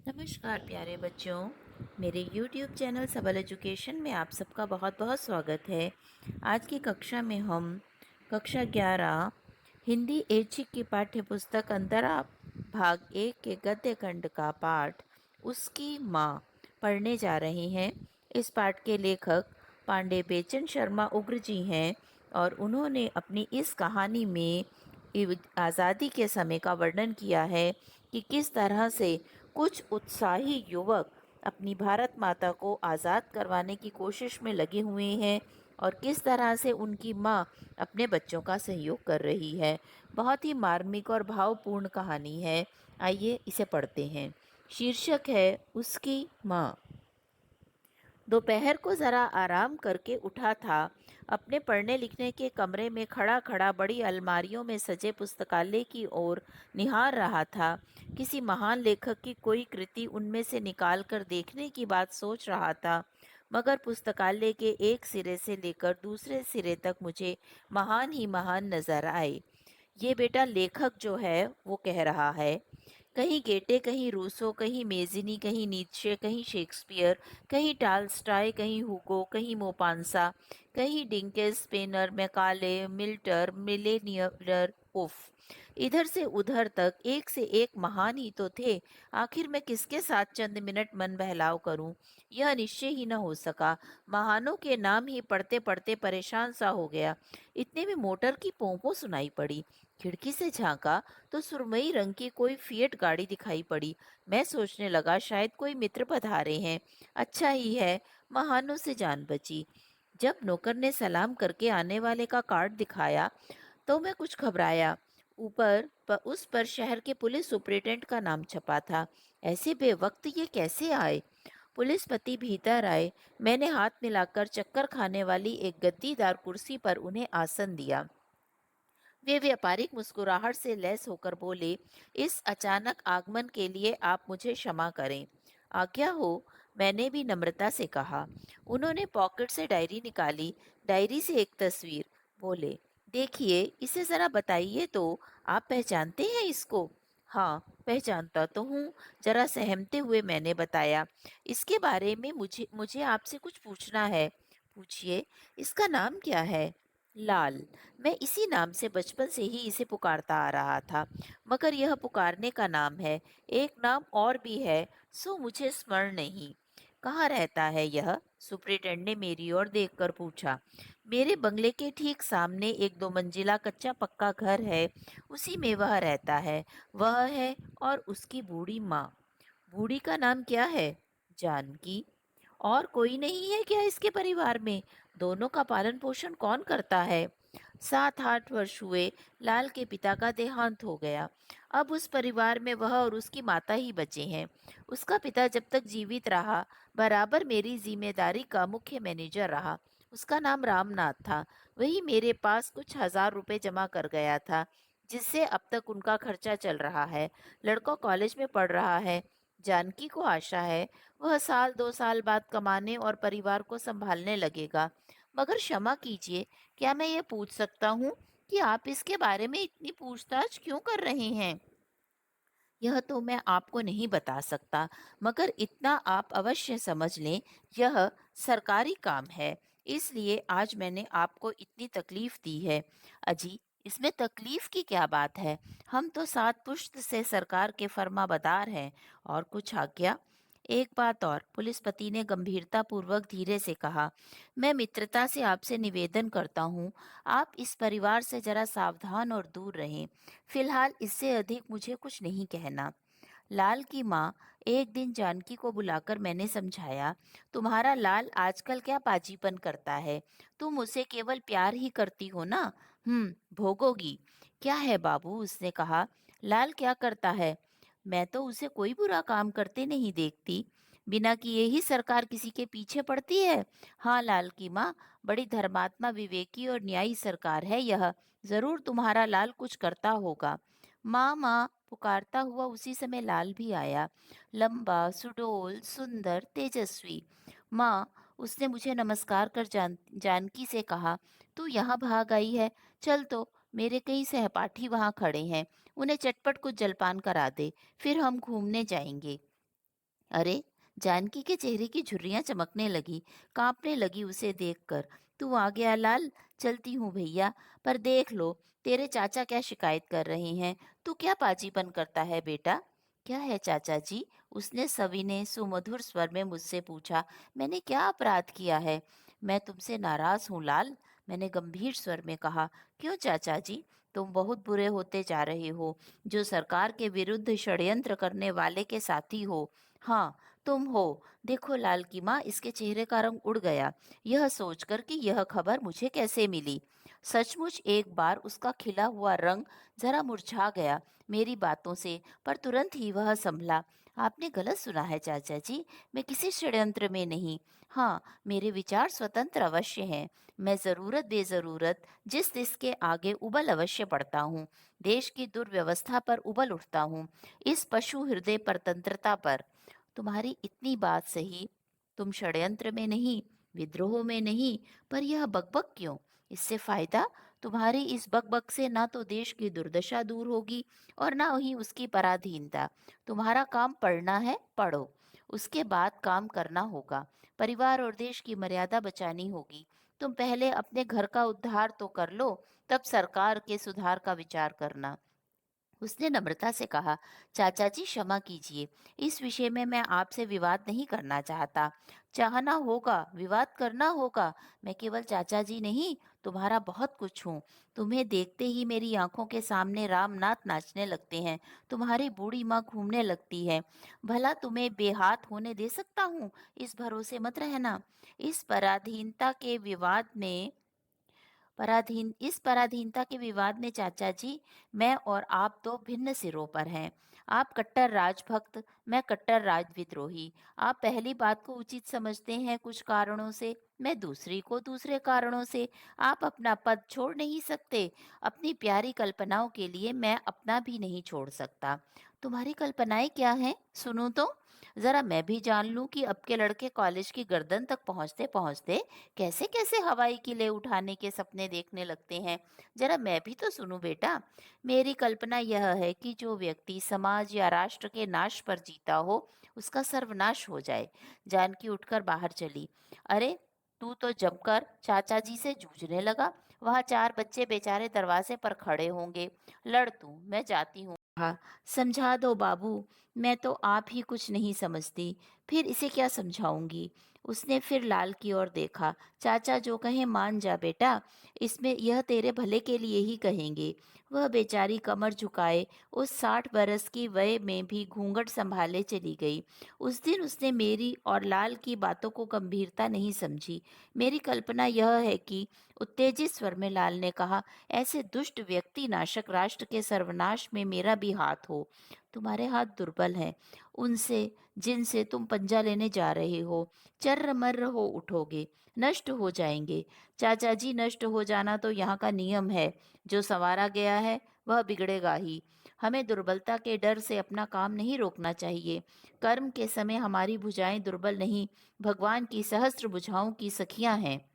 नमस्कार प्यारे बच्चों। मेरे YouTube चैनल सबल एजुकेशन में आप सबका बहुत बहुत स्वागत है। आज की कक्षा में हम कक्षा 11 हिंदी ऐच्छिक की पाठ्य पुस्तक अंतरा भाग 1 के गद्य खंड का पाठ उसकी माँ पढ़ने जा रहे हैं। इस पाठ के लेखक पांडे बेचन शर्मा उग्र जी हैं और उन्होंने अपनी इस कहानी में आज़ादी के समय का वर्णन किया है कि किस तरह से कुछ उत्साही युवक अपनी भारत माता को आज़ाद करवाने की कोशिश में लगे हुए हैं और किस तरह से उनकी माँ अपने बच्चों का सहयोग कर रही है। बहुत ही मार्मिक और भावपूर्ण कहानी है। आइए इसे पढ़ते हैं। शीर्षक है उसकी माँ। दोपहर को ज़रा आराम करके उठा था। अपने पढ़ने लिखने के कमरे में खड़ा खड़ा बड़ी अलमारियों में सजे पुस्तकालय की ओर निहार रहा था। किसी महान लेखक की कोई कृति उनमें से निकाल कर देखने की बात सोच रहा था, मगर पुस्तकालय के एक सिरे से लेकर दूसरे सिरे तक मुझे महान ही महान नजर आए। ये बेटा लेखक जो है वो कह रहा है, कहीं गेटे, कहीं रूसो, कहीं मेजिनी, कहीं नीत्शे, कहीं शेक्सपियर, कहीं टालस्टॉय, कहीं हुगो, कहीं मोपांसा, कहीं डिंकेस, स्पेनर, मैकाले, मिल्टर, मिलेनियर, उफ। इधर से उधर तक एक से एक महान ही तो थे। आखिर मैं किसके साथ चंद मिनट मन बहलाव करूं, यह निश्चय ही न हो सका। महानों के नाम ही पढ़ते पढ़ते परेशान सा हो गया। इतने में मोटर की पोंपो सुनाई पड़ी। खिड़की से झांका तो सुरमई रंग की कोई फिएट गाड़ी दिखाई पड़ी। मैं सोचने लगा शायद कोई मित्र पधारे हैं। अच्छा ही है, महानों से जान बची। जब नौकर ने सलाम करके आने वाले का कार्ड दिखाया तो मैं कुछ घबराया। उस पर शहर के पुलिस सुपरिटेंडेंट का नाम छपा था। ऐसे बेवक्त ये कैसे आए? पुलिस पति भीतर आए। मैंने हाथ मिलाकर चक्कर खाने वाली एक गद्दीदार कुर्सी पर उन्हें आसन दिया। वे व्यापारिक मुस्कुराहट से लैस होकर बोले, इस अचानक आगमन के लिए आप मुझे क्षमा करें। आज्ञा हो, मैंने भी नम्रता से कहा। उन्होंने पॉकेट से डायरी निकाली, डायरी से एक तस्वीर। बोले, देखिए इसे जरा बताइए तो, आप पहचानते हैं इसको? हाँ, पहचानता तो हूँ, जरा सहमते हुए मैंने बताया। इसके बारे में मुझे मुझे आपसे कुछ पूछना है। पूछिए, इसका नाम क्या है? लाल। मैं इसी नाम से बचपन से ही इसे पुकारता आ रहा था, मगर यह पुकारने का नाम है। एक नाम और भी है, सो मुझे स्मरण नहीं। कहाँ रहता है यह? सुपरिटेंडेंट ने मेरी ओर देखकर पूछा। मेरे बंगले के ठीक सामने एक 2 मंजिला कच्चा पक्का घर है, उसी में वह रहता है। वह है और उसकी बूढ़ी माँ। बूढ़ी का नाम क्या है? जानकी। और कोई नहीं है क्या इसके परिवार में? दोनों का पालन पोषण कौन करता है? 7-8 वर्ष हुए लाल के पिता का देहांत हो गया। अब उस परिवार में वह और उसकी माता ही बचे हैं। उसका पिता जब तक जीवित रहा बराबर मेरी जिम्मेदारी का मुख्य मैनेजर रहा। उसका नाम रामनाथ था। वही मेरे पास कुछ हजार रुपए जमा कर गया था, जिससे अब तक उनका खर्चा चल रहा है। लड़का कॉलेज में पढ़ रहा है। जानकी को आशा है वह 1-2 साल बाद कमाने और परिवार को संभालने लगेगा। मगर क्षमा कीजिए, क्या मैं ये पूछ सकता हूँ कि आप इसके बारे में इतनी पूछताछ क्यों कर रहे हैं? यह तो मैं आपको नहीं बता सकता, मगर इतना आप अवश्य समझ लें, यह सरकारी काम है, इसलिए आज मैंने आपको इतनी तकलीफ दी है। अजी, इसमें तकलीफ की क्या बात है? हम तो 7 पुश्त से सरकार के फर्माबदार हैं। और कुछ आज्ञा? एक बात और, पुलिस पति ने गंभीरता पूर्वक धीरे से कहा, मैं मित्रता से आपसे निवेदन करता हूँ, आप इस परिवार से जरा सावधान और दूर रहें। फिलहाल इससे अधिक मुझे कुछ नहीं कहना। लाल की माँ, एक दिन जानकी को बुलाकर मैंने समझाया, तुम्हारा लाल आजकल क्या पाजीपन करता है? तुम उसे केवल प्यार ही करती हो ना? भोगोगी। क्या है बाबू? उसने कहा। लाल क्या करता है? मैं तो उसे कोई बुरा काम करते नहीं देखती। बिना किए ही सरकार किसी के पीछे पड़ती है। हाँ लाल की माँ, बड़ी धर्मात्मा, विवेकी और न्यायी सरकार है यह। जरूर तुम्हारा लाल कुछ करता होगा। माँ माँ पुकारता हुआ उसी समय लाल भी आया। लंबा, सुडौल, सुंदर, तेजस्वी। माँ, उसने मुझे नमस्कार कर जानकी से कहा, तू यहाँ भाग आई है? चल तो, मेरे कई सहपाठी वहाँ खड़े हैं, उन्हें चटपट कुछ जलपान करा दे, फिर हम घूमने जाएंगे। अरे! जानकी के चेहरे की झुर्रियाँ चमकने लगी, काँपने लगी उसे देखकर। "तू आ गया लाल? चलती हूँ भैया, पर देख लो, तेरे चाचा क्या शिकायत कर रहे हैं। तू क्या पाजीपन करता है बेटा?" "क्या है चाचा जी?" उसने सविनय सुमधुर स्वर में मुझसे पूछा। "मैंने क्या अपराध किया है?" "मैं तुमसे नाराज़ हूँ लाल," मैंने गंभीर स्वर में कहा। "क्यों चाचा जी? तुम बहुत बुरे होते जा रहे हो, जो सरकार के विरुद्ध षड्यंत्र करने वाले के साथी हो। हाँ, तुम हो। देखो लाल की माँ, इसके चेहरे का रंग उड़ गया, यह सोचकर कि यह खबर मुझे कैसे मिली। सचमुच एक बार उसका खिला हुआ रंग जरा मुरझा गया मेरी बातों से, पर तुरंत ही वह संभला। आपने गलत सुना है चाचा जी, मैं किसी षड्यंत्र में नहीं। हाँ, मेरे विचार स्वतंत्र अवश्य हैं। मैं जरूरत बेजरूरत जिस तिस के आगे उबल अवश्य पड़ता हूँ। देश की दुर्व्यवस्था पर उबल उठता हूँ, इस पशु हृदय परतंत्रता पर। तुम्हारी इतनी बात सही, तुम षड्यंत्र में नहीं, विद्रोह में नहीं, पर यह बकबक क्यों? इससे फायदा? तुम्हारी इस बकबक से ना तो देश की दुर्दशा दूर होगी और ना ही उसकी पराधीनता। तुम्हारा काम पढ़ना है, पढ़ो। उसके बाद काम करना होगा। परिवार और देश की मर्यादा बचानी होगी। तुम पहले अपने घर का उद्धार तो कर लो, तब सरकार के सुधार का विचार करना। उसने नम्रता से कहा। चाचा जी क्षमा कीजिए, इस विषय में मैं आपसे विवाद नहीं करना चाहता। चाहना होगा, विवाद करना होगा। मैं केवल चाचा जी नहीं, तुम्हारा बहुत कुछ हूँ। तुम्हें देखते ही मेरी आंखों के सामने रामनाथ नाचने लगते हैं, तुम्हारी बूढ़ी माँ घूमने लगती है। भला तुम्हें बेहाथ होने दे सकता हूँ? इस भरोसे मत रहना। इस पराधीनता के विवाद में इस पराधीनता के विवाद में चाचा जी, मैं और आप दो भिन्न सिरों पर हैं। आप कट्टर राजभक्त, मैं कट्टर राजविद्रोही। आप पहली बात को उचित समझते हैं कुछ कारणों से, मैं दूसरी को दूसरे कारणों से। आप अपना पद छोड़ नहीं सकते, अपनी प्यारी कल्पनाओं के लिए मैं अपना भी नहीं छोड़ सकता। तुम्हारी कल्पनाएं क्या हैं? सुनो तो, जरा मैं भी जान लूं कि अब के लड़के कॉलेज की गर्दन तक पहुंचते पहुंचते कैसे कैसे हवाई किले उठाने के सपने देखने लगते हैं। जरा मैं भी तो सुनूं बेटा। मेरी कल्पना यह है कि जो व्यक्ति समाज या राष्ट्र के नाश पर जीता हो, उसका सर्वनाश हो जाए। जानकी उठकर बाहर चली। अरे, तू तो जमकर चाचा जी से जूझने लगा। वहाँ चार बच्चे बेचारे दरवाजे पर खड़े होंगे। लड़ तू, मैं जाती हूँ। हाँ, समझा दो बाबू, मैं तो आप ही कुछ नहीं समझती, फिर इसे क्या समझाऊंगी? उसने फिर लाल की ओर देखा। चाचा जो कहें मान जा बेटा, इसमें यह तेरे भले के लिए ही कहेंगे। वह बेचारी कमर झुकाए उस 60 बरस की वय में भी घूंघट संभाले चली गई। उस दिन उसने मेरी और लाल की बातों को गंभीरता नहीं समझी। मेरी कल्पना यह है कि, उत्तेजित स्वर में लाल ने कहा, ऐसे दुष्ट व्यक्ति नाशक राष्ट्र के सर्वनाश में मेरा भी हाथ हो। तुम्हारे हाथ दुर्बल हैं, उनसे जिनसे तुम पंजा लेने जा रहे हो। चर्र-मर्र हो उठोगे, नष्ट हो जाएंगे। चाचा जी, नष्ट हो जाना तो यहाँ का नियम है। जो संवारा गया है वह बिगड़ेगा ही। हमें दुर्बलता के डर से अपना काम नहीं रोकना चाहिए। कर्म के समय हमारी भुजाएं दुर्बल नहीं, भगवान की सहस्त्र भुजाओं की सखियां हैं।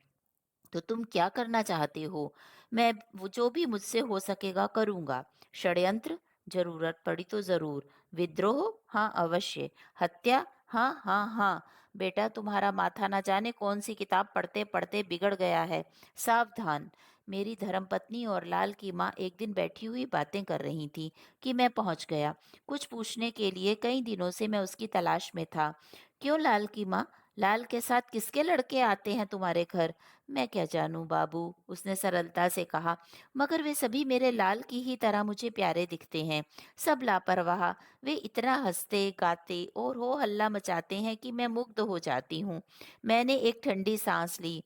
तो तुम क्या करना चाहते हो? मैं वो जो भी मुझसे हो सकेगा करूँगा। षड्यंत्र? ज़रूरत पड़ी तो ज़रूर। विद्रोह? हाँ, अवश्य। हत्या? हाँ, हाँ, हाँ। बेटा, तुम्हारा माथा न जाने कौन-सी किताब पढ़ते-पढ़ते बिगड़ गया है। सावधान! मेरी धर्मपत्नी और लाल की माँ एक दिन बैठी हुई बातें कर रही थीं कि मैं पहुँच गया। कुछ पूछने के लिए कई दिनों से मैं उसकी तलाश में था। क्यों लाल की माँ? लाल के साथ किसके लड़के आते हैं तुम्हारे घर? मैं क्या जानूं बाबू, उसने सरलता से कहा। मगर वे सभी मेरे लाल की ही तरह मुझे प्यारे दिखते हैं। सब लापरवाह। वे इतना हंसते गाते और हो हल्ला मचाते हैं कि मैं मुग्ध हो जाती हूँ। मैंने एक ठंडी सांस ली।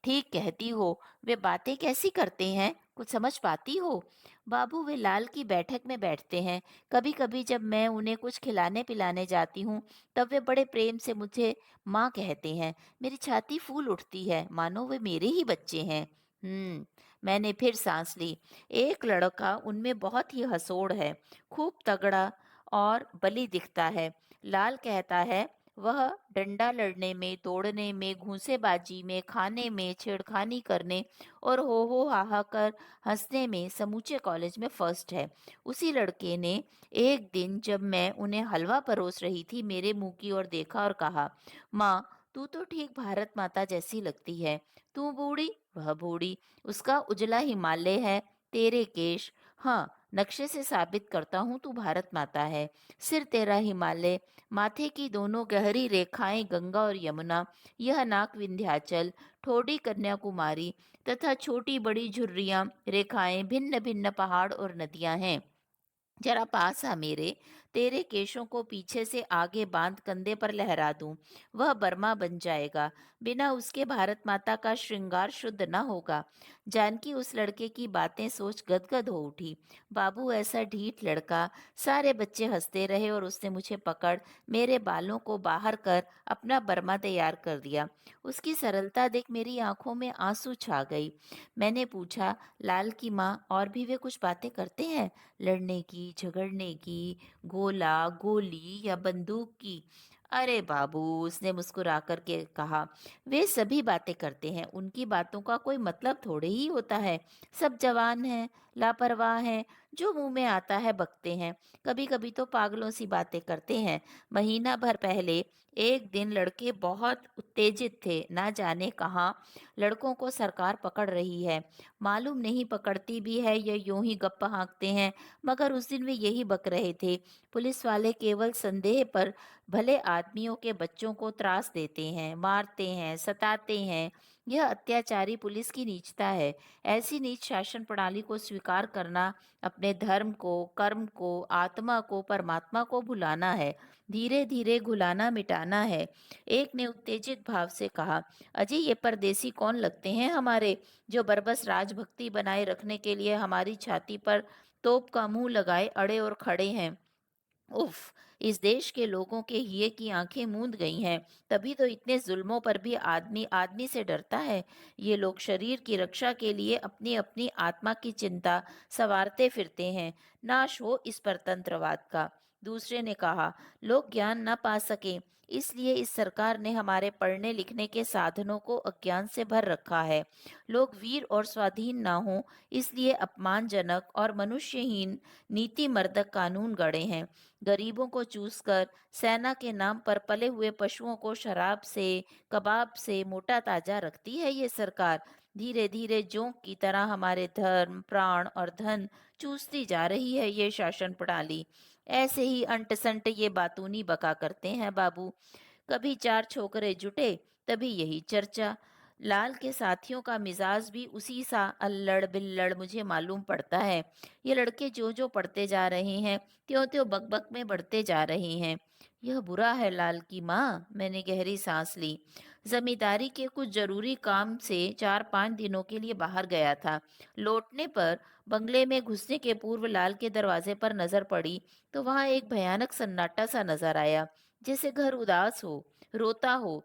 ठीक कहती हो। वे बातें कैसी करते हैं, कुछ समझ पाती हो? बाबू, वे लाल की बैठक में बैठते हैं। कभी कभी जब मैं उन्हें कुछ खिलाने पिलाने जाती हूँ, तब वे बड़े प्रेम से मुझे माँ कहते हैं। मेरी छाती फूल उठती है, मानो वे मेरे ही बच्चे हैं। मैंने फिर सांस ली। एक लड़का उनमें बहुत ही हंसोड़ है, खूब तगड़ा और बली दिखता है। लाल कहता है, वह डंडा लड़ने में, दौड़ने में, घूंसेबाजी में, खाने में, छेड़खानी करने और हो हा कर हंसने में समूचे कॉलेज में फर्स्ट है। उसी लड़के ने एक दिन जब मैं उन्हें हलवा परोस रही थी, मेरे मुंह की ओर देखा और कहा, माँ, तू तो ठीक भारत माता जैसी लगती है। तू बूढ़ी, वह बूढ़ी, उसका उजला हिमालय है, तेरे केश, हाँ, नक्शे से साबित करता हूँ तू भारत माता है। सिर तेरा हिमालय, माथे की दोनों गहरी रेखाएं गंगा और यमुना, यह नाक विंध्याचल, ठोड़ी कन्याकुमारी तथा छोटी बड़ी झुर्रियां रेखाएं भिन्न भिन्न पहाड़ और नदियां हैं। जरा पास आ मेरे, तेरे केशों को पीछे से आगे बांध कंधे पर लहरा दूं, वह बर्मा बन जाएगा। बिना उसके भारत माता का श्रृंगार शुद्ध न होगा। जानकी उस लड़के की बातें सोच गदगद हो उठी। बाबू ऐसा ढीठ लड़का। सारे बच्चे हंसते रहे और उसने मुझे पकड़ मेरे बालों को बाहर कर अपना बर्मा तैयार कर दिया। उसकी सरलता देख मेरी आंखों में आंसू छा गई। मैंने पूछा, लाल की माँ, और भी वे कुछ बातें करते हैं? लड़ने की, झगड़ने की, गोला, गोली या बंदूक की? अरे बाबू, उसने मुस्कुरा कर के कहा, वे सभी बातें करते हैं, उनकी बातों का कोई मतलब थोड़े ही होता है। सब जवान हैं, लापरवाह हैं, जो मुंह में आता है बकते हैं। कभी कभी तो पागलों सी बातें करते हैं। महीना भर पहले एक दिन लड़के बहुत उत्तेजित थे, ना जाने कहाँ लड़कों को सरकार पकड़ रही है। मालूम नहीं पकड़ती भी है या यूं ही गप्पा हाँकते हैं, मगर उस दिन वे यही बक रहे थे। पुलिस वाले केवल संदेह पर भले आदमियों के बच्चों को त्रास देते हैं, मारते हैं, सताते हैं। यह अत्याचारी पुलिस की नीचता है। ऐसी नीच शासन प्रणाली को स्वीकार करना अपने धर्म को, कर्म को, आत्मा को, परमात्मा को भुलाना है। धीरे धीरे घुलाना मिटाना है। एक ने उत्तेजित भाव से कहा, अजी, ये परदेसी कौन लगते हैं हमारे, जो बरबस राजभक्ति बनाए रखने के लिए हमारी छाती पर तोप का मुंह लगाए अड़े और खड़े हैं। उफ, इस देश के लोगों के हिये की आंखें मूंद गई हैं। तभी तो इतने जुल्मों पर भी आदमी आदमी से डरता है। ये लोग शरीर की रक्षा के लिए अपनी अपनी आत्मा की चिंता सवारते फिरते हैं। नाश हो इस परतंत्रवाद का। दूसरे ने कहा, लोग ज्ञान न पा सके, इसलिए इस सरकार ने हमारे पढ़ने लिखने के साधनों को अज्ञान से भर रखा है। लोग वीर और स्वाधीन ना हो, इसलिए अपमानजनक और मनुष्यहीन नीतिमर्दक कानून गढ़े हैं। गरीबों को चूस कर सेना के नाम पर पले हुए पशुओं को शराब से, कबाब से मोटा ताजा रखती है ये सरकार। धीरे धीरे जोंक की तरह हमारे धर्म, प्राण और धन चूसती जा रही है ये शासन प्रणाली। ऐसे ही अंट संट ये बातूनी बका करते हैं बाबू। कभी चार छोकरे जुटे, तभी यही चर्चा। लाल के साथियों का मिजाज भी उसी सा अल्लड़ बिल्लड़ मुझे मालूम पड़ता है। ये लड़के जो जो पढ़ते जा रहे हैं, त्यों त्यों बकबक में बढ़ते जा रहे हैं। यह बुरा है लाल की माँ, मैंने गहरी सांस ली। जमींदारी के कुछ जरूरी काम से 4-5 दिनों के लिए बाहर गया था। लौटने पर बंगले में घुसने के पूर्व लाल के दरवाजे पर नजर पड़ी, तो वहां एक भयानक सन्नाटा सा नजर आया, जैसे घर उदास हो, रोता हो।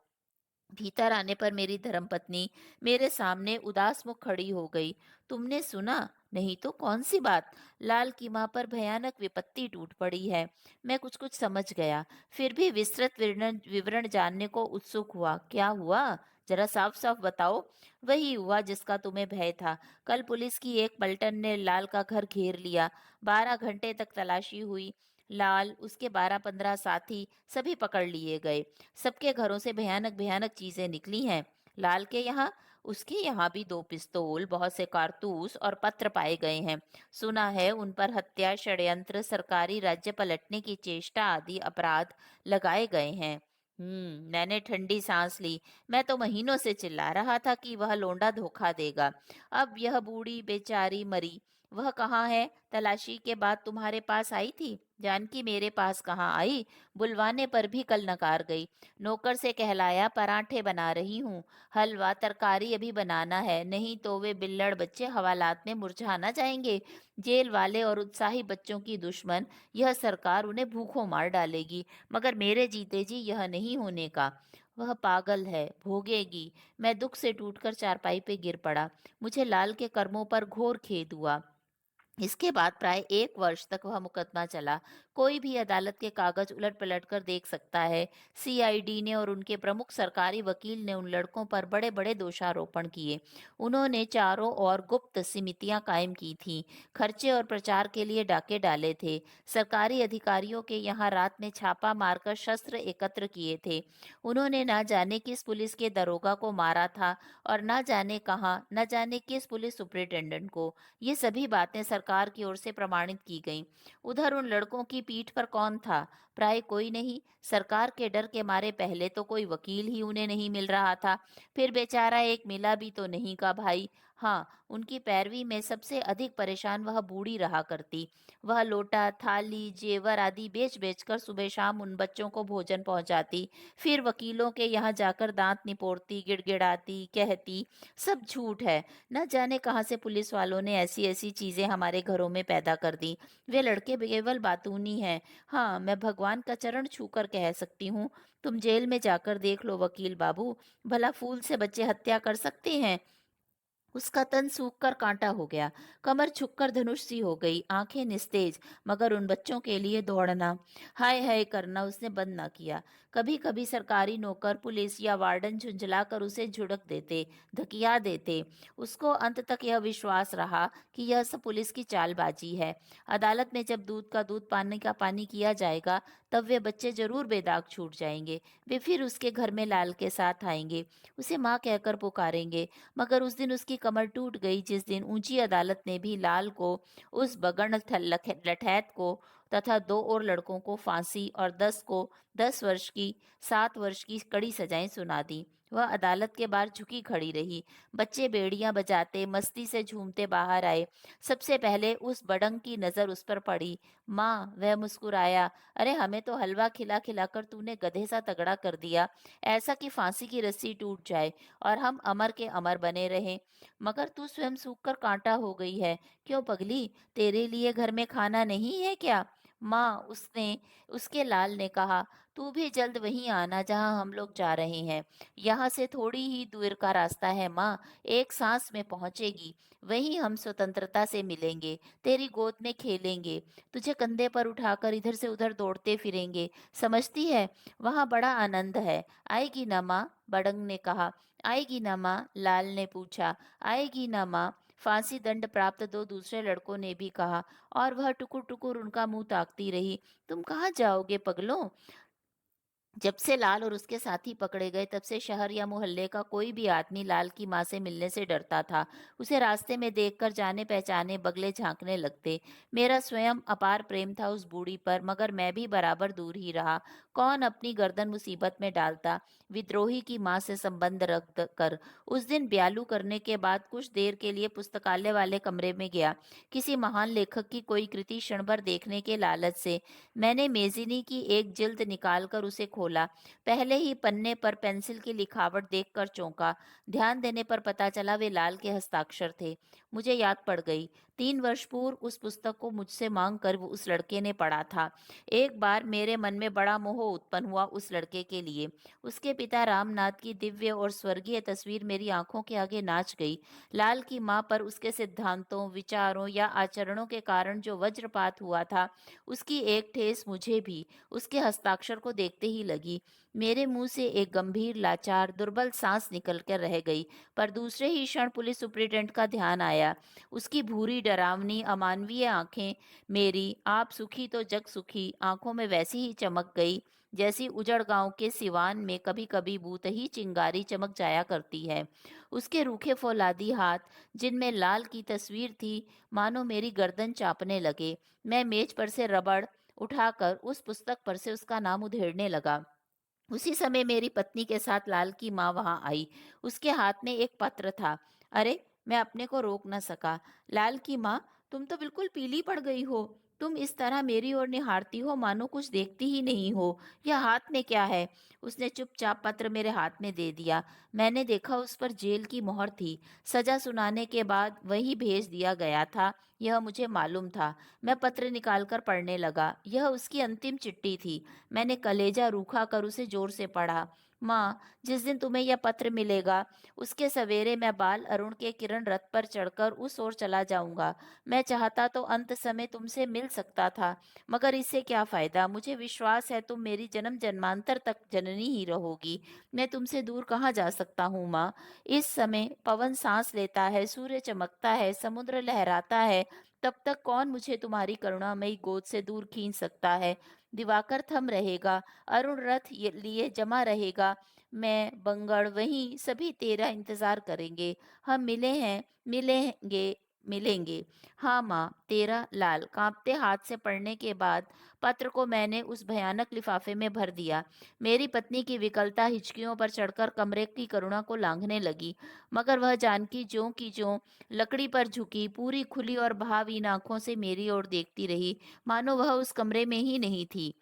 भीतर आने पर मेरी धर्मपत्नी मेरे सामने उदास मुख खड़ी हो गई। तुमने सुना? नहीं तो कौन सी बात? लाल की माँ पर भयानक विपत्ति टूट पड़ी है। मैं कुछ कुछ समझ गया, फिर भी विस्तृत विवरण विवरण जानने को उत्सुक हुआ। क्या हुआ, जरा साफ साफ बताओ। वही हुआ जिसका तुम्हें भय था। कल पुलिस की एक पलटन ने लाल का घर घेर लिया। 12 घंटे तक तलाशी हुई। लाल, उसके 12-15 साथी सभी पकड़ लिए गए। सबके घरों से भयानक भयानक चीजें निकली हैं। लाल के यहाँ, उसके यहाँ भी 2 पिस्तौल, बहुत से कारतूस और पत्र पाए गए हैं। सुना है उन पर हत्या, षड्यंत्र, सरकारी राज्य पलटने की चेष्टा आदि अपराध लगाए गए हैं। मैंने ठंडी सांस ली। मैं तो महीनों से चिल्ला रहा था कि वह लोंडा धोखा देगा। अब यह बूढ़ी बेचारी मरी। वह कहाँ है? तलाशी के बाद तुम्हारे पास आई थी? जानकी मेरे पास कहाँ आई? बुलवाने पर भी कल नकार गई। नौकर से कहलाया पराठे बना रही हूँ। हलवा तरकारी अभी बनाना है, नहीं तो वे बिल्लड़ बच्चे हवालात में मुरझा ना जाएंगे। जेल वाले और उत्साही बच्चों की दुश्मन यह सरकार उन्हें भूखों मार डालेगी। मगर मेरे जीते जी यह नहीं होने का। वह पागल है, भोगेगी। मैं दुख से टूटकर चारपाई पे गिर पड़ा। मुझे लाल के कर्मों पर घोर खेद हुआ। इसके बाद प्राय 1 वर्ष तक वह मुकदमा चला। कोई भी अदालत के कागज उलट-पलट कर देख सकता है। सीआईडी ने और उनके प्रमुख सरकारी वकील ने उन लड़कों पर बड़े-बड़े दोषारोपण किए। उन्होंने चारों ओर गुप्त समितियां कायम की थीं, खर्चे और प्रचार के लिए डाके डाले थे। सरकारी अधिकारियों के यहाँ रात में छापा मारकर शस्त्र एकत्र किए थे। उन्होंने ना जाने किस पुलिस के दरोगा को मारा था और ना जाने कहाँ, न जाने किस पुलिस सुपरिटेंडेंट को। ये सभी बातें सरकार की ओर से प्रमाणित की गईं। उधर उन लड़कों की पीठ पर कौन था? प्राय कोई नहीं। सरकार के डर के मारे पहले तो कोई वकील ही उन्हें नहीं मिल रहा था, फिर बेचारा एक मिला भी तो नहीं का भाई। हाँ, उनकी पैरवी में सबसे अधिक परेशान वह बूढ़ी रहा करती। वह लोटा, थाली, जेवर आदि बेच-बेच कर सुबह-शाम उन बच्चों को भोजन पहुंचाती, फिर वकीलों के यहाँ जाकर दांत निपोड़ती, गिड़गिड़ाती, कहती, सब झूठ है। न जाने कहाँ से पुलिस वालों ने ऐसी-ऐसी चीज़ें हमारे घरों में पैदा कर दी। वे लड़के केवल बातूनी हैं। हाँ, मैं भगवान का चरण छूकर कह सकती हूँ, तुम जेल में जाकर देख लो वकील बाबू, भला फूल से बच्चे हत्या कर सकते हैं? उसका तन सूखकर कांटा हो गया, कमर झुककर धनुष सी हो गई, आंखें निस्तेज, मगर उन बच्चों के लिए दौड़ना, हाय हाय करना उसने बंद ना किया। कभी कभी सरकारी नौकर, पुलिस या वार्डन झुंझलाकर उसे झुड़क देते, धकिया देते। उसको अंत तक यह विश्वास रहा कि यह सब पुलिस की चालबाजी है। अदालत में जब दूध का दूध, पानी का पानी किया जाएगा, तब वे बच्चे जरूर बेदाग छूट जाएंगे। वे फिर उसके घर में लाल के साथ आएंगे, उसे माँ कहकर पुकारेंगे। मगर उस दिन उसकी कमर टूट गई जिस दिन ऊंची अदालत ने भी लाल को, उस बगड़ लठैत को तथा 2 और लड़कों को फांसी और 10 को 10 वर्ष की, 7 वर्ष की कड़ी सजाएं सुना दी। वह अदालत के बाहर झुकी खड़ी रही। बच्चे बेड़ियां बजाते मस्ती से झूमते बाहर आए। सबसे पहले उस बड़ंग की नजर उस पर पड़ी। माँ, वह मुस्कुराया, अरे हमें तो हलवा खिला खिलाकर तूने गधे सा तगड़ा कर दिया, ऐसा कि फांसी की रस्सी टूट जाए और हम अमर के अमर बने रहें। मगर तू स्वयं सूखकर कांटा हो गई है। क्यों पगली, तेरे लिए घर में खाना नहीं है क्या? माँ, उसने उसके लाल ने कहा, तू भी जल्द वहीं आना जहाँ हम लोग जा रहे हैं। यहाँ से थोड़ी ही दूर का रास्ता है माँ, एक सांस में पहुँचेगी। वहीं हम स्वतंत्रता से मिलेंगे, तेरी गोद में खेलेंगे, तुझे कंधे पर उठाकर इधर से उधर दौड़ते फिरेंगे। समझती है, वहाँ बड़ा आनंद है। आएगी ना माँ? बड़ंग ने कहा। आएगी ना माँ? लाल ने पूछा। आएगी ना माँ? फांसी दंड प्राप्त 2 दूसरे लड़कों ने भी कहा, और वह टुकुर-टुकुर उनका मुँह ताकती रही। तुम कहाँ जाओगे पगलों? जब से लाल और उसके साथी पकड़े गए, तब से शहर या मोहल्ले का कोई भी आदमी लाल की माँ से मिलने से डरता था। उसे रास्ते में देखकर जाने पहचाने बगले झांकने लगते। मेरा स्वयं अपार प्रेम था उस बूढ़ी पर, मगर मैं भी बराबर दूर ही रहा। कौन अपनी गर्दन मुसीबत में डालता, विद्रोही की माँ से संबंध रख कर। उस दिन ब्यालू करने के बाद कुछ देर के लिए पुस्तकालय वाले कमरे में गया, किसी महान लेखक की कोई कृति क्षण भर देखने के लालच से। मैंने मेज़िनी की एक जिल्द निकालकर उसे खोला। पहले ही पन्ने पर पेंसिल की लिखावट देखकर चौंका। ध्यान देने पर पता चला वे लाल के हस्ताक्षर थे। मुझे याद पड़ गई। 3 वर्ष पूर्व उस पुस्तक को मुझसे मांग कर उस लड़के ने पढ़ा था। एक बार मेरे मन में बड़ा मोह उत्पन्न हुआ उस लड़के के लिए। उसके पिता रामनाथ की दिव्य और स्वर्गीय तस्वीर मेरी आंखों के आगे नाच गई। लाल की माँ पर उसके सिद्धांतों, विचारों या आचरणों के कारण जो वज्रपात हुआ था, उसकी एक ठेस मुझे भी उसके हस्ताक्षर को देखते ही लगी। मेरे मुंह से एक गंभीर, लाचार, दुर्बल सांस निकल कर रह गई। पर दूसरे ही क्षण पुलिस सुपरिटेंडेंट का ध्यान आया। उसकी भूरी, डरावनी, अमानवीय आंखें मेरी "आप सुखी तो जग सुखी" आंखों में वैसी ही चमक गई जैसी उजड़ गांव के सिवान में कभी कभी बूत ही चिंगारी चमक जाया करती है। उसके रूखे फौलादी हाथ, जिनमें लाल की तस्वीर थी, मानो मेरी गर्दन चापने लगे। मैं मेज पर से रबड़ उठाकर उस पुस्तक पर से उसका नाम उधेड़ने लगा। उसी समय मेरी पत्नी के साथ लाल की माँ वहां आई। उसके हाथ में एक पत्र था। अरे, मैं अपने को रोक न सका। लाल की माँ, तुम तो बिल्कुल पीली पड़ गई हो। तुम इस तरह मेरी ओर निहारती हो मानो कुछ देखती ही नहीं हो। यह हाथ में क्या है? उसने चुपचाप पत्र मेरे हाथ में दे दिया। मैंने देखा, उस पर जेल की मोहर थी। सजा सुनाने के बाद वही भेज दिया गया था, यह मुझे मालूम था। मैं पत्र निकालकर पढ़ने लगा। यह उसकी अंतिम चिट्ठी थी। मैंने कलेजा रूखा कर उसे जोर से पढ़ा। माँ, जिस दिन तुम्हें यह पत्र मिलेगा, उसके सवेरे मैं बाल अरुण के किरण रथ पर चढ़कर उस ओर चला जाऊंगा। मैं चाहता तो अंत समय तुमसे मिल सकता था, मगर इससे क्या फायदा? मुझे विश्वास है तुम मेरी जन्म जन्मांतर तक जननी ही रहोगी। मैं तुमसे दूर कहाँ जा सकता हूँ माँ। इस समय पवन सांस लेता है, सूर्य चमकता है, समुद्र लहराता है, तब तक कौन मुझे तुम्हारी करुणामयी गोद से दूर खींच सकता है? दिवाकर थम रहेगा, अरुण रथ लिए जमा रहेगा, मैं बंगड़ वहीं, सभी तेरा इंतजार करेंगे। हम मिले हैं, मिलेंगे, मिलेंगे। हाँ माँ, तेरा लाल। कांपते हाथ से पढ़ने के बाद पत्र को मैंने उस भयानक लिफाफे में भर दिया। मेरी पत्नी की विकलता हिचकियों पर चढ़कर कमरे की करुणा को लांघने लगी, मगर वह जानकी ज्यों की ज्यों लकड़ी पर झुकी, पूरी खुली और भावहीन आंखों से मेरी ओर देखती रही, मानो वह उस कमरे में ही नहीं थी।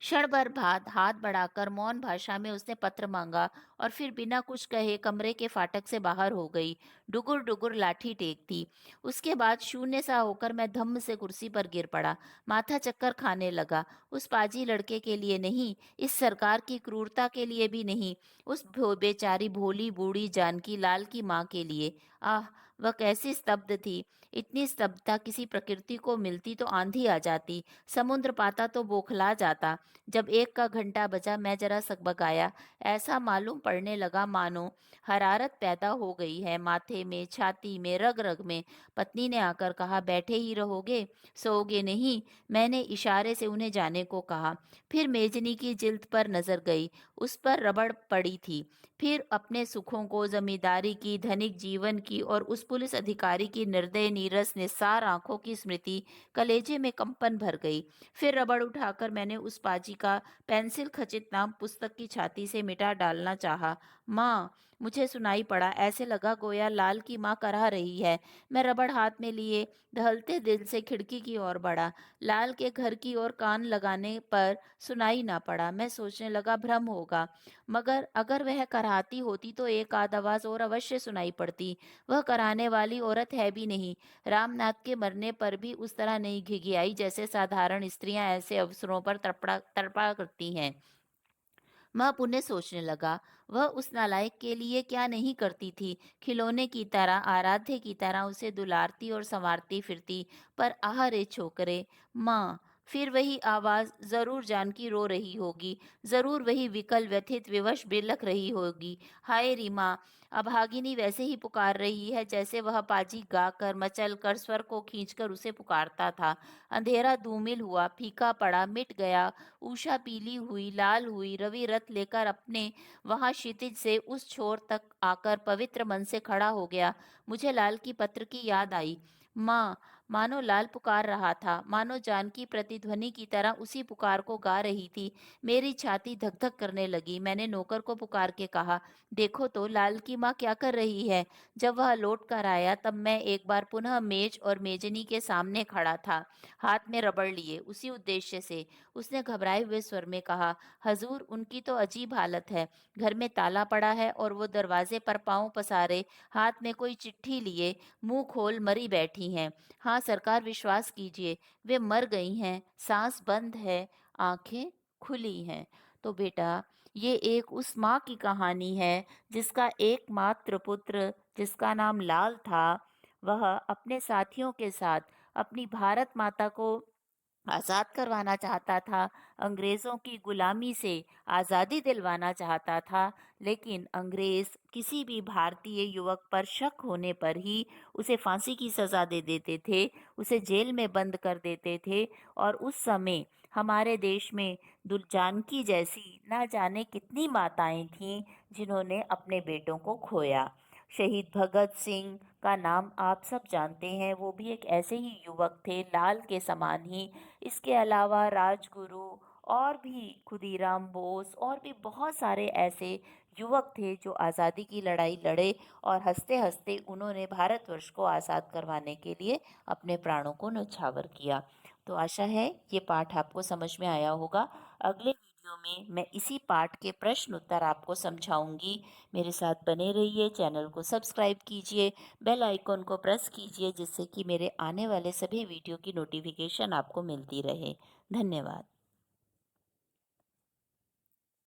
क्षण भर बाद हाथ बढ़ाकर मौन भाषा में उसने पत्र मांगा और फिर बिना कुछ कहे कमरे के फाटक से बाहर हो गई, डुगुर डुगुर लाठी टेकती। उसके बाद शून्य सा होकर मैं धम्म से कुर्सी पर गिर पड़ा, माथा चक्कर खाने लगा। उस पाजी लड़के के लिए नहीं, इस सरकार की क्रूरता के लिए भी नहीं, उस बेचारी भोली बूढ़ी जानकी लाल की माँ के लिए। आह, वह कैसी स्तब्ध थी। इतनी स्तब्धता किसी प्रकृति को मिलती तो आंधी आ जाती, समुद्र पाता तो बौखला जाता। जब 1 का घंटा बजा मैं जरा सकबकाया। ऐसा मालूम पड़ने लगा मानो हरारत पैदा हो गई है माथे में, छाती में, रग रग में। पत्नी ने आकर कहा, बैठे ही रहोगे, सोओगे नहीं? मैंने इशारे से उन्हें जाने को कहा। फिर मेजनी की जिल्द पर नजर गई, उस पर रबड़ पड़ी थी। फिर अपने सुखों को, जमींदारी की, धनिक जीवन की और उस पुलिस अधिकारी की निर्दय नीरस निस्सार आंखों की स्मृति कलेजे में कंपन भर गई। फिर रबड़ उठाकर मैंने उस पाजी का पेंसिल खचित नाम पुस्तक की छाती से मिटा डालना चाहा। माँ, मुझे सुनाई पड़ा, ऐसे लगा गोया लाल की माँ कराह रही है। मैं रबड़ हाथ में लिए दहलते दिल से खिड़की की ओर बढ़ा। लाल के घर की ओर कान लगाने पर सुनाई ना पड़ा। मैं सोचने लगा भ्रम होगा, मगर अगर वह कराहती होती तो एक आध आवाज और अवश्य सुनाई पड़ती। वह कराने वाली औरत है भी नहीं। रामनाथ के मरने पर भी उस तरह नहीं घिघियाई जैसे साधारण स्त्रियां ऐसे अवसरों पर तड़पड़ा तड़पा करती हैं। मैं पुण्य सोचने लगा, वह उस नालायक के लिए क्या नहीं करती थी। खिलौने की तरह, आराध्य की तरह उसे दुलारती और संवारती फिरती। पर आह रे छोकरे, माँ। फिर वही आवाज, जरूर जानकी रो रही होगी, जरूर वही विकल व्यथित विवश बिलख रही होगी। हाय रीमा, अभागिनी वैसे ही पुकार रही है जैसे वह पाजी गाकर, मचल कर, स्वर को खींचकर उसे पुकारता था। अंधेरा धूमिल हुआ, फीका पड़ा, मिट गया। उषा पीली हुई, लाल हुई, रवि रथ लेकर अपने वहां क्षितिज से उस छोर तक आकर पवित्र मन से खड़ा हो गया। मुझे लाल की पत्र की याद आई। माँ, मानो लाल पुकार रहा था, मानो जानकी प्रतिध्वनि की तरह उसी पुकार को गा रही थी। मेरी छाती धक धक करने लगी। मैंने नौकर को पुकार के कहा, देखो तो लाल की माँ क्या कर रही है। जब वह लौट कर आया तब मैं एक बार पुनः मेज और मेजनी के सामने खड़ा था, हाथ में रबड़ लिए, उसी उद्देश्य से। उसने घबराए हुए स्वर में कहा, हजूर, उनकी तो अजीब हालत है। घर में ताला पड़ा है और वो दरवाजे पर पांव पसारे, हाथ में कोई चिट्ठी लिए, मुंह खोल मरी बैठी हैं। हाँ सरकार, विश्वास कीजिए, वे मर गई हैं, सांस बंद है, आंखें खुली हैं। तो बेटा, ये एक उस माँ की कहानी है जिसका एकमात्र पुत्र, जिसका नाम लाल था, वह अपने साथियों के साथ अपनी भारत माता को आज़ाद करवाना चाहता था, अंग्रेज़ों की गुलामी से आज़ादी दिलवाना चाहता था। लेकिन अंग्रेज़ किसी भी भारतीय युवक पर शक होने पर ही उसे फांसी की सज़ा दे देते थे, उसे जेल में बंद कर देते थे। और उस समय हमारे देश में जानकी जैसी ना जाने कितनी माताएं थीं जिन्होंने अपने बेटों को खोया। शहीद भगत सिंह का नाम आप सब जानते हैं, वो भी एक ऐसे ही युवक थे, लाल के समान ही। इसके अलावा राजगुरु और भी खुदीराम बोस और भी बहुत सारे ऐसे युवक थे जो आज़ादी की लड़ाई लड़े और हंसते हंसते उन्होंने भारतवर्ष को आज़ाद करवाने के लिए अपने प्राणों को न्यौछावर किया। तो आशा है ये पाठ आपको समझ में आया होगा। अगले वीडियो में मैं इसी पाठ के प्रश्न उत्तर आपको समझाऊंगी। मेरे साथ बने रहिए, चैनल को सब्सक्राइब कीजिए, बेल आइकॉन को प्रेस कीजिए, जिससे कि मेरे आने वाले सभी वीडियो की नोटिफिकेशन आपको मिलती रहे। धन्यवाद।